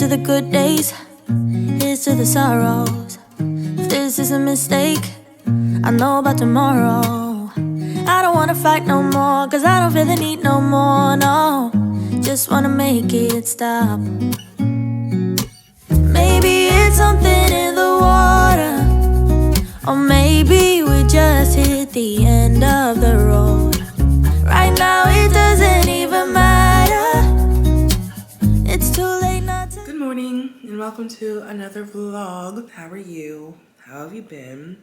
to the good days, here's to the sorrows. If this is a mistake, I know about tomorrow. I don't wanna fight no more, cause I don't feel the need no more, no. Just wanna make it stop. Maybe it's something in the water, or maybe we just hit the end of the road. Right now it doesn't even matter. It's too late not to. Good morning and welcome to another vlog. How are you? How have you been?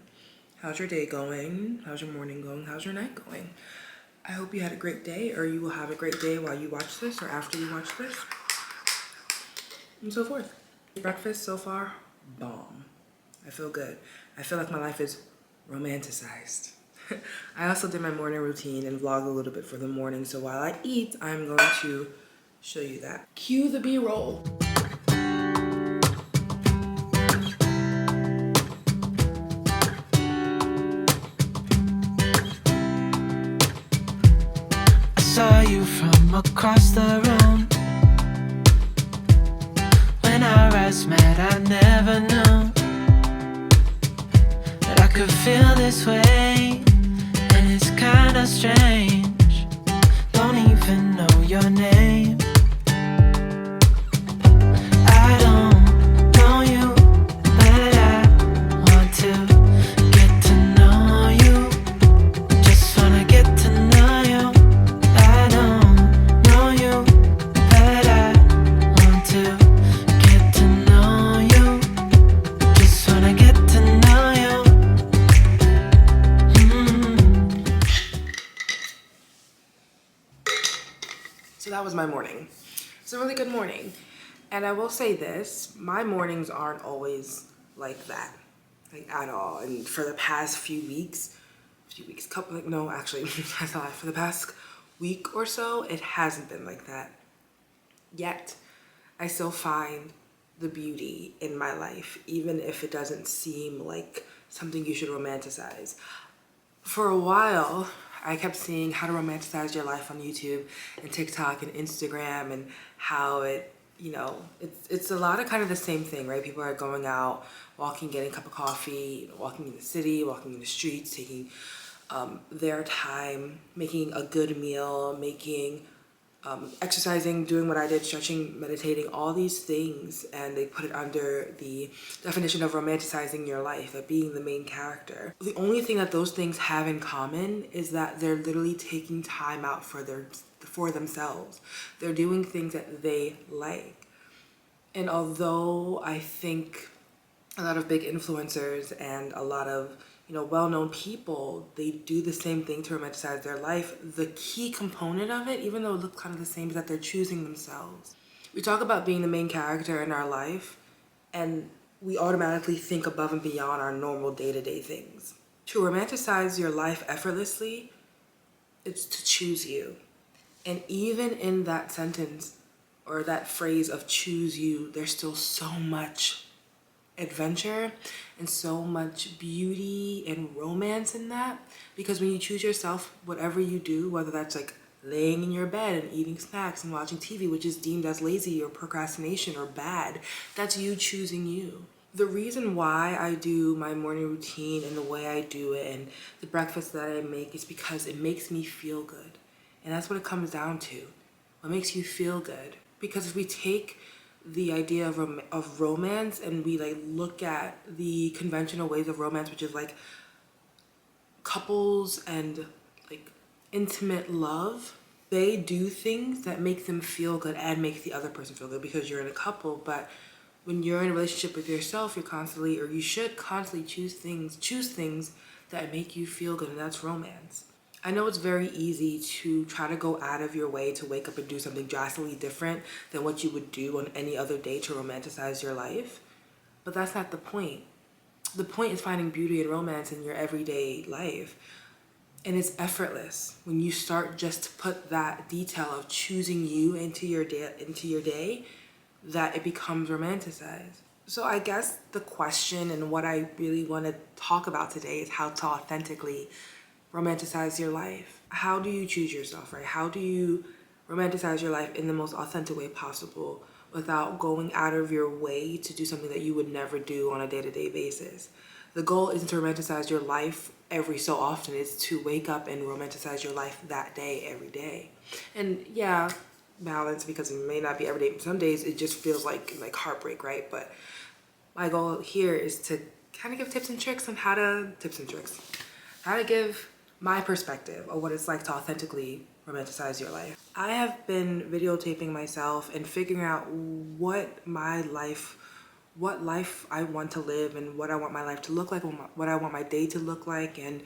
How's your day going? How's your morning going? How's your night going? I hope you had a great day, or you will have a great day while you watch this or after you watch this, and so forth. Breakfast so far, bomb. I feel good. I feel like my life is romanticized. I also did my morning routine and vlog a little bit for the morning, so while I eat, I'm going to show you that. Cue the B-roll. I saw you from across the room. When our eyes met, I never knew that I could feel this way, and it's kinda strange. Don't even know your name. I don't know you, but I want to get to know you. Just wanna get to know you. I don't know you, but I want to get to know you. Just wanna get to know you. So that was my morning. It's a really good morning. And I will say this, my mornings aren't always like that, like at all. And for the past few weeks, for the past week or so, it hasn't been like that. Yet, I still find the beauty in my life, even if it doesn't seem like something you should romanticize. For a while, I kept seeing how to romanticize your life on YouTube and TikTok and Instagram, and how it, you know, it's a lot of kind of the same thing, right? People are going out, walking, getting a cup of coffee, walking in the city, walking in the streets, taking their time, making a good meal, exercising, doing what I did, stretching, meditating, all these things, and they put it under the definition of romanticizing your life, of being the main character. The only thing that those things have in common is that they're literally taking time out for themselves. They're doing things that they like. And although I think a lot of big influencers and a lot of, you know, well-known people, they do the same thing to romanticize their life, the key component of it, even though it looks kind of the same, is that they're choosing themselves. We talk about being the main character in our life, and we automatically think above and beyond our normal day-to-day things. To romanticize your life effortlessly, it's to choose you. And even in that sentence, or that phrase of choose you, there's still so much adventure and so much beauty and romance in that. Because when you choose yourself, whatever you do, whether that's like laying in your bed and eating snacks and watching TV, which is deemed as lazy or procrastination or bad, that's you choosing you. The reason why I do my morning routine and the way I do it and the breakfast that I make is because it makes me feel good. And that's what it comes down to. What makes you feel good? Because if we take the idea of romance and we like look at the conventional ways of romance, which is like couples and like intimate love, they do things that make them feel good and make the other person feel good because you're in a couple. But when you're in a relationship with yourself, you should constantly choose things that make you feel good, and that's romance. I know it's very easy to try to go out of your way to wake up and do something drastically different than what you would do on any other day to romanticize your life, but that's not the point. The point is finding beauty and romance in your everyday life, and it's effortless when you start just to put that detail of choosing you into your day, that it becomes romanticized. So I guess the question and what I really want to talk about today is how to authentically romanticize your life. How do you choose yourself, right? How do you romanticize your life in the most authentic way possible without going out of your way to do something that you would never do on a day-to-day basis. The goal isn't to romanticize your life every so often. It's to wake up and romanticize your life that day, every day. And yeah, balance, because it may not be every day. Some days it just feels like heartbreak, right? But my goal here is to kind of give tips and tricks on how to give my perspective of what it's like to authentically romanticize your life. I have been videotaping myself and figuring out what life I want to live and what I want my life to look like, what I want my day to look like, and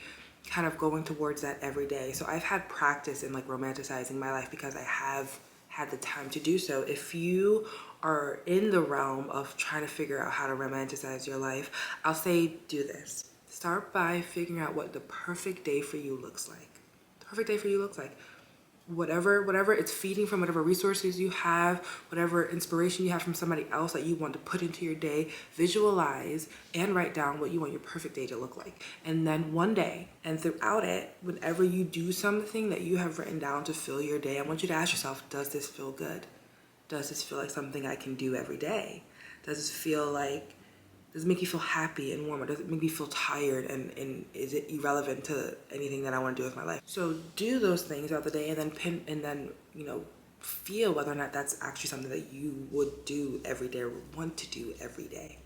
kind of going towards that every day. So I've had practice in romanticizing my life because I have had the time to do so. If you are in the realm of trying to figure out how to romanticize your life, I'll say do this. Start by figuring out what the perfect day for you looks like. The perfect day for you looks like. Whatever it's feeding from, whatever resources you have, whatever inspiration you have from somebody else that you want to put into your day, visualize and write down what you want your perfect day to look like. And then one day and throughout it, whenever you do something that you have written down to fill your day, I want you to ask yourself, does this feel good? Does this feel like something I can do every day? Does it make you feel happy and warm, or does it make me feel tired, and is it irrelevant to anything that I want to do with my life? So do those things throughout the day, and then feel whether or not that's actually something that you would do every day or want to do every day.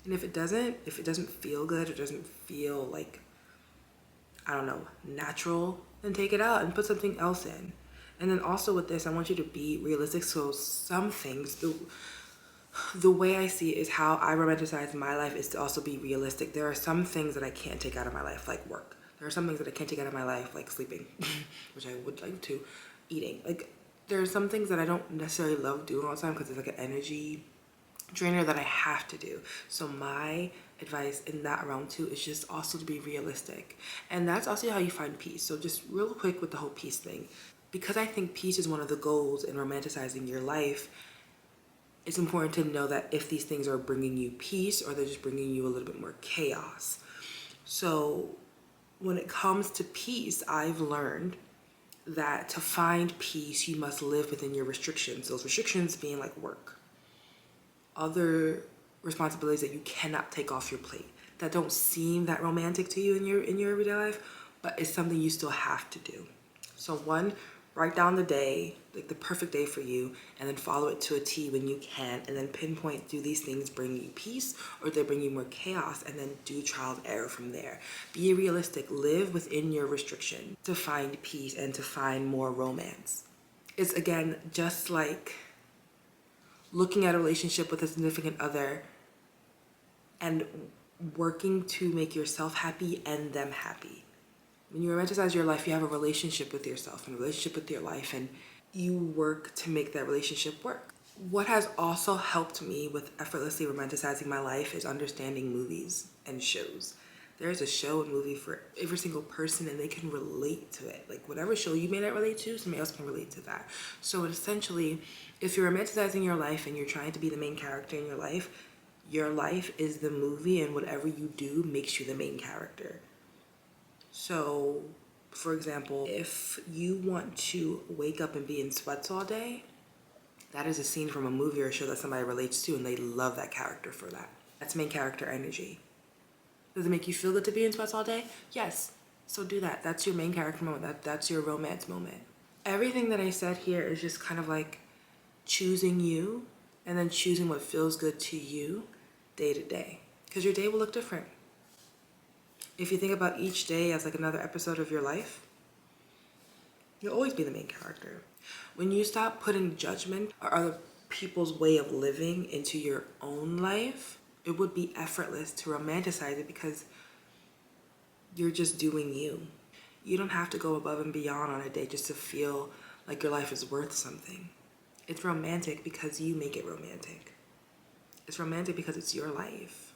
And if it doesn't feel good, or doesn't feel like, I don't know, natural, then take it out and put something else in. And then also with this, I want you to be realistic. So some things, the way I see it is how I romanticize my life is to also be realistic. There are some things that I can't take out of my life, like work. There are some things that I can't take out of my life, like sleeping, which I would like to, eating. There are some things that I don't necessarily love doing all the time because it's like an energy drainer that I have to do. So my advice in that realm too is just also to be realistic. And that's also how you find peace. So just real quick with the whole peace thing, because I think peace is one of the goals in romanticizing your life, it's important to know that if these things are bringing you peace or they're just bringing you a little bit more chaos. So when it comes to peace, I've learned that to find peace, you must live within your restrictions. Those restrictions being like work, other responsibilities that you cannot take off your plate, that don't seem that romantic to you in your everyday life, but it's something you still have to do. So one, write down the day, like the perfect day for you, and then follow it to a T when you can, and then pinpoint, do these things bring you peace or they bring you more chaos, and then do trial and error from there. Be realistic, live within your restriction to find peace and to find more romance. It's again, just like looking at a relationship with a significant other and working to make yourself happy and them happy. When you romanticize your life, you have a relationship with yourself and a relationship with your life, and you work to make that relationship work. What has also helped me with effortlessly romanticizing my life is understanding movies and shows. There's a show and movie for every single person, and they can relate to it. Like whatever show you may not relate to, somebody else can relate to that. So essentially, if you're romanticizing your life and you're trying to be the main character in your life is the movie, and whatever you do makes you the main character. So, for example, if you want to wake up and be in sweats all day, that is a scene from a movie or a show that somebody relates to, and they love that character for that. That's main character energy. Does it make you feel good to be in sweats all day? Yes. So do that. That's your main character moment. That's your romance moment. Everything that I said here is just kind of like choosing you and then choosing what feels good to you day to day. Because your day will look different. If you think about each day as like another episode of your life, you'll always be the main character. When you stop putting judgment or other people's way of living into your own life, it would be effortless to romanticize it because you're just doing you. You don't have to go above and beyond on a day just to feel like your life is worth something. It's romantic because you make it romantic. It's romantic because it's your life.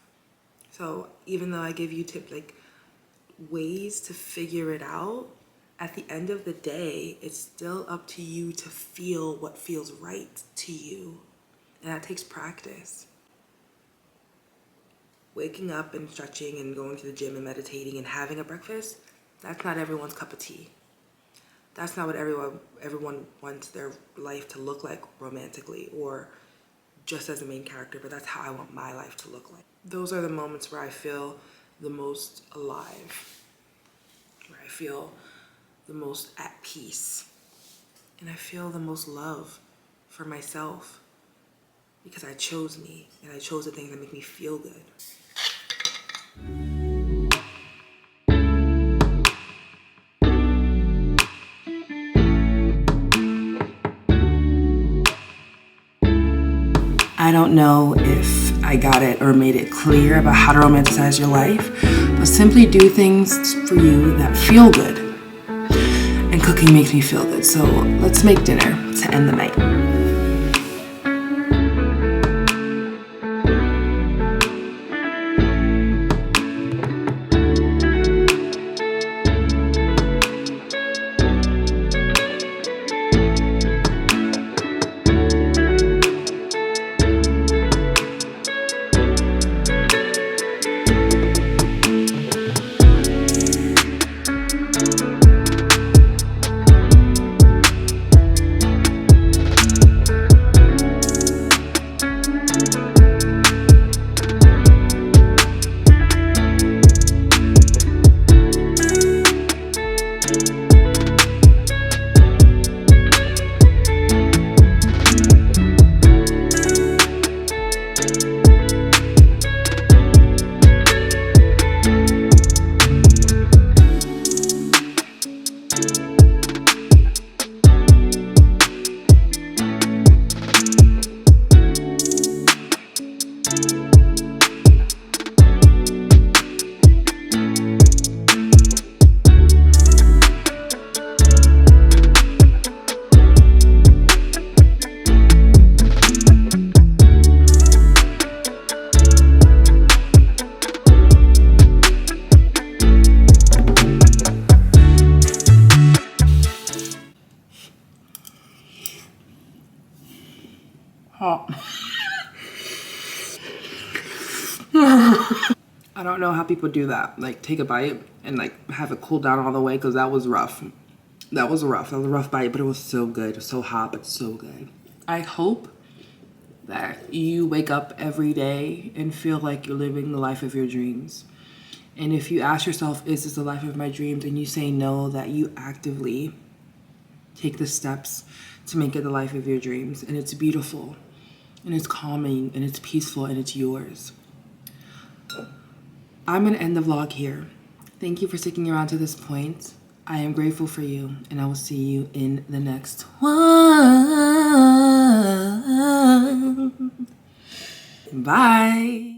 So even though I give you ways to figure it out, at the end of the day, it's still up to you to feel what feels right to you. And that takes practice. Waking up and stretching and going to the gym and meditating and having a breakfast, that's not everyone's cup of tea. That's not what everyone wants their life to look like romantically or just as a main character, but that's how I want my life to look like. Those are the moments where I feel the most alive, where I feel the most at peace, and I feel the most love for myself because I chose me and I chose the things that make me feel good. I don't know if I got it or made it clear about how to romanticize your life, but simply do things for you that feel good. And cooking makes me feel good, so let's make dinner to end the night. I don't know how people do that. Like, take a bite and like have it cool down all the way, because that was rough. That was a rough bite, but it was so good. It was so hot, but so good. I hope that you wake up every day and feel like you're living the life of your dreams. And if you ask yourself, is this the life of my dreams? And you say no, that you actively take the steps to make it the life of your dreams. And it's beautiful, and it's calming, and it's peaceful, and it's yours. I'm gonna end the vlog here. Thank you for sticking around to this point. I am grateful for you, and I will see you in the next one. Bye.